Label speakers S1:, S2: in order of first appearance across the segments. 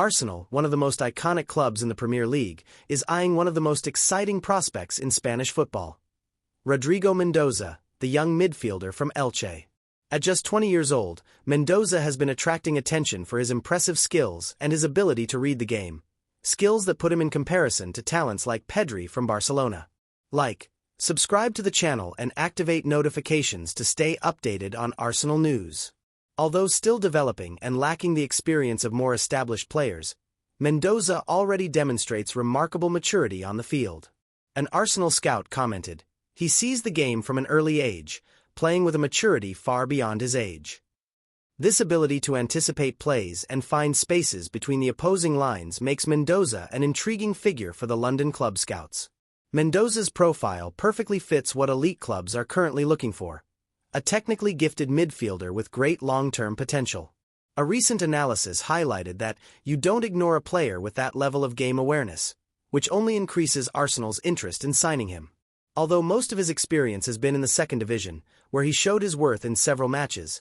S1: Arsenal, one of the most iconic clubs in the Premier League, is eyeing one of the most exciting prospects in Spanish football. Rodrigo Mendoza, the young midfielder from Elche. At just 20 years old, Mendoza has been attracting attention for his impressive skills and his ability to read the game. Skills that put him in comparison to talents like Pedri from Barcelona. Subscribe to the channel and activate notifications to stay updated on Arsenal news. Although still developing and lacking the experience of more established players, Mendoza already demonstrates remarkable maturity on the field. An Arsenal scout commented, "He sees the game from an early age, playing with a maturity far beyond his age." This ability to anticipate plays and find spaces between the opposing lines makes Mendoza an intriguing figure for the London club scouts. Mendoza's profile perfectly fits what elite clubs are currently looking for: a technically gifted midfielder with great long-term potential. A recent analysis highlighted that you don't ignore a player with that level of game awareness, which only increases Arsenal's interest in signing him. Although most of his experience has been in the second division, where he showed his worth in several matches,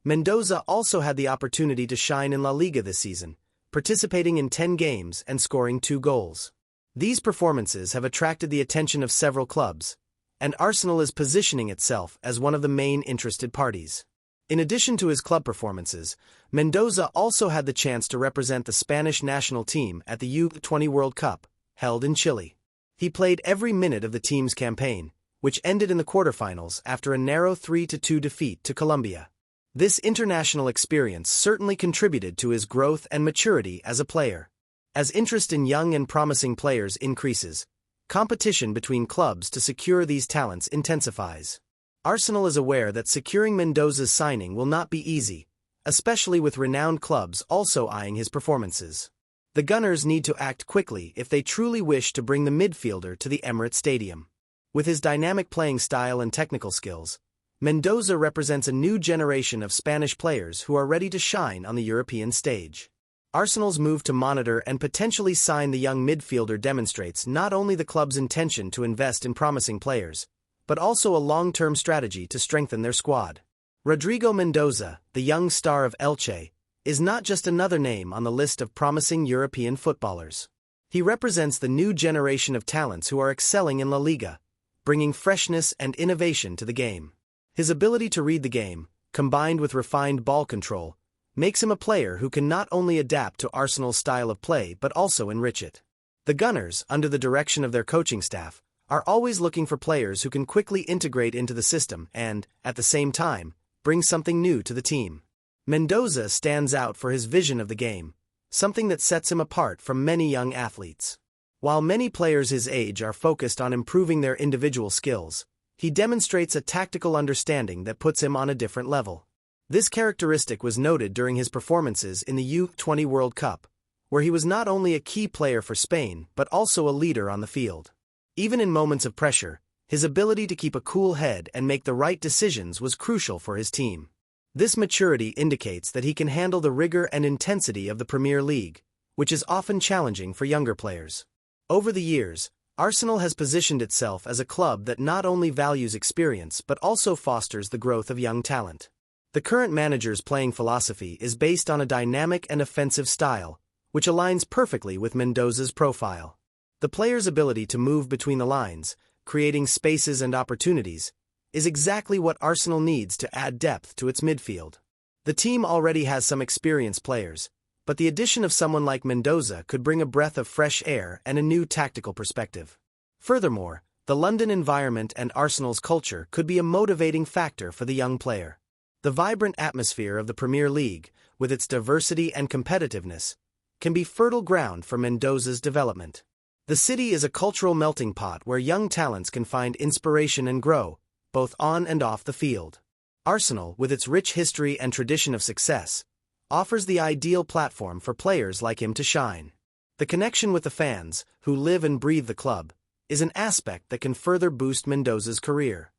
S1: Mendoza also had the opportunity to shine in La Liga this season, participating in 10 games and scoring 2 goals. These performances have attracted the attention of several clubs, and Arsenal is positioning itself as one of the main interested parties. In addition to his club performances, Mendoza also had the chance to represent the Spanish national team at the U20 World Cup, held in Chile. He played every minute of the team's campaign, which ended in the quarterfinals after a narrow 3-2 defeat to Colombia. This international experience certainly contributed to his growth and maturity as a player. As interest in young and promising players increases, competition between clubs to secure these talents intensifies. Arsenal is aware that securing Mendoza's signing will not be easy, especially with renowned clubs also eyeing his performances. The Gunners need to act quickly if they truly wish to bring the midfielder to the Emirates Stadium. With his dynamic playing style and technical skills, Mendoza represents a new generation of Spanish players who are ready to shine on the European stage. Arsenal's move to monitor and potentially sign the young midfielder demonstrates not only the club's intention to invest in promising players, but also a long-term strategy to strengthen their squad. Rodrigo Mendoza, the young star of Elche, is not just another name on the list of promising European footballers. He represents the new generation of talents who are excelling in La Liga, bringing freshness and innovation to the game. His ability to read the game, combined with refined ball control, makes him a player who can not only adapt to Arsenal's style of play but also enrich it. The Gunners, under the direction of their coaching staff, are always looking for players who can quickly integrate into the system and, at the same time, bring something new to the team. Mendoza stands out for his vision of the game, something that sets him apart from many young athletes. While many players his age are focused on improving their individual skills, he demonstrates a tactical understanding that puts him on a different level. This characteristic was noted during his performances in the U20 World Cup, where he was not only a key player for Spain but also a leader on the field. Even in moments of pressure, his ability to keep a cool head and make the right decisions was crucial for his team. This maturity indicates that he can handle the rigor and intensity of the Premier League, which is often challenging for younger players. Over the years, Arsenal has positioned itself as a club that not only values experience but also fosters the growth of young talent. The current manager's playing philosophy is based on a dynamic and offensive style, which aligns perfectly with Mendoza's profile. The player's ability to move between the lines, creating spaces and opportunities, is exactly what Arsenal needs to add depth to its midfield. The team already has some experienced players, but the addition of someone like Mendoza could bring a breath of fresh air and a new tactical perspective. Furthermore, the London environment and Arsenal's culture could be a motivating factor for the young player. The vibrant atmosphere of the Premier League, with its diversity and competitiveness, can be fertile ground for Mendoza's development. The city is a cultural melting pot where young talents can find inspiration and grow, both on and off the field. Arsenal, with its rich history and tradition of success, offers the ideal platform for players like him to shine. The connection with the fans, who live and breathe the club, is an aspect that can further boost Mendoza's career.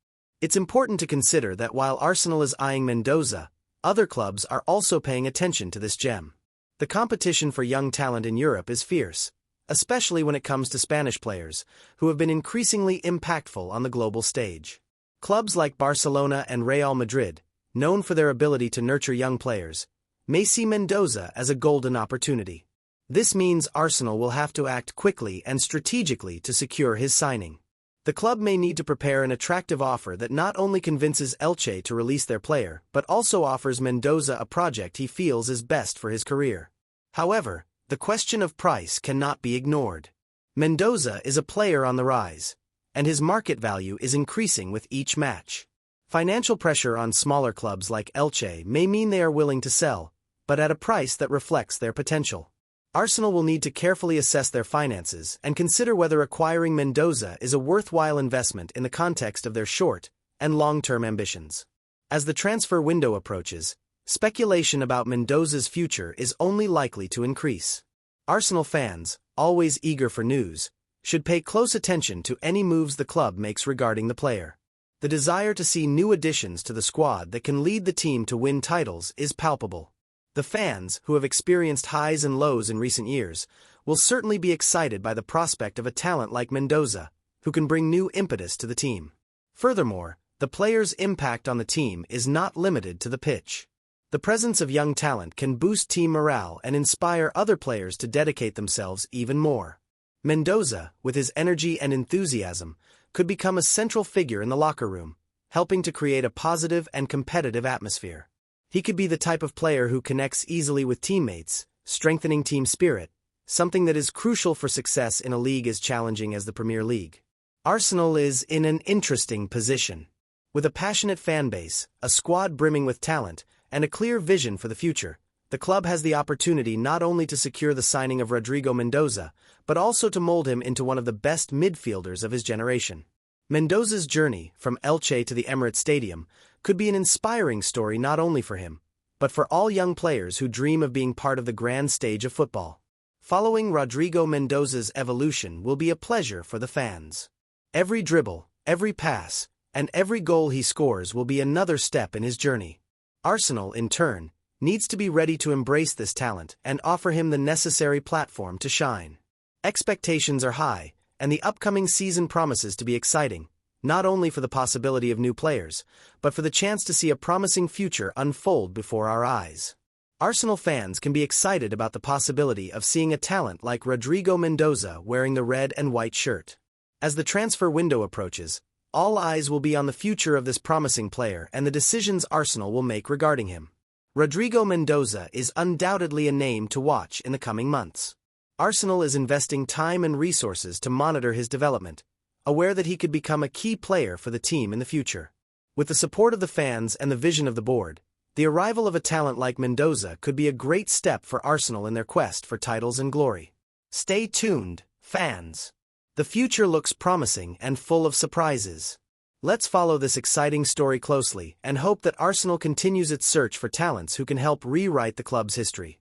S1: It's important to consider that while Arsenal is eyeing Mendoza, other clubs are also paying attention to this gem. The competition for young talent in Europe is fierce, especially when it comes to Spanish players, who have been increasingly impactful on the global stage. Clubs like Barcelona and Real Madrid, known for their ability to nurture young players, may see Mendoza as a golden opportunity. This means Arsenal will have to act quickly and strategically to secure his signing. The club may need to prepare an attractive offer that not only convinces Elche to release their player but also offers Mendoza a project he feels is best for his career. However, the question of price cannot be ignored. Mendoza is a player on the rise, and his market value is increasing with each match. Financial pressure on smaller clubs like Elche may mean they are willing to sell, but at a price that reflects their potential. Arsenal will need to carefully assess their finances and consider whether acquiring Mendoza is a worthwhile investment in the context of their short and long-term ambitions. As the transfer window approaches, speculation about Mendoza's future is only likely to increase. Arsenal fans, always eager for news, should pay close attention to any moves the club makes regarding the player. The desire to see new additions to the squad that can lead the team to win titles is palpable. The fans, who have experienced highs and lows in recent years, will certainly be excited by the prospect of a talent like Mendoza, who can bring new impetus to the team. Furthermore, the player's impact on the team is not limited to the pitch. The presence of young talent can boost team morale and inspire other players to dedicate themselves even more. Mendoza, with his energy and enthusiasm, could become a central figure in the locker room, helping to create a positive and competitive atmosphere. He could be the type of player who connects easily with teammates, strengthening team spirit, something that is crucial for success in a league as challenging as the Premier League. Arsenal is in an interesting position. With a passionate fan base, a squad brimming with talent, and a clear vision for the future, the club has the opportunity not only to secure the signing of Rodrigo Mendoza, but also to mold him into one of the best midfielders of his generation. Mendoza's journey, from Elche to the Emirates Stadium, could be an inspiring story not only for him, but for all young players who dream of being part of the grand stage of football. Following Rodrigo Mendoza's evolution will be a pleasure for the fans. Every dribble, every pass, and every goal he scores will be another step in his journey. Arsenal, in turn, needs to be ready to embrace this talent and offer him the necessary platform to shine. Expectations are high, and the upcoming season promises to be exciting, not only for the possibility of new players, but for the chance to see a promising future unfold before our eyes. Arsenal fans can be excited about the possibility of seeing a talent like Rodrigo Mendoza wearing the red and white shirt. As the transfer window approaches, all eyes will be on the future of this promising player and the decisions Arsenal will make regarding him. Rodrigo Mendoza is undoubtedly a name to watch in the coming months. Arsenal is investing time and resources to monitor his development, aware that he could become a key player for the team in the future. With the support of the fans and the vision of the board, the arrival of a talent like Mendoza could be a great step for Arsenal in their quest for titles and glory. Stay tuned, fans. The future looks promising and full of surprises. Let's follow this exciting story closely and hope that Arsenal continues its search for talents who can help rewrite the club's history.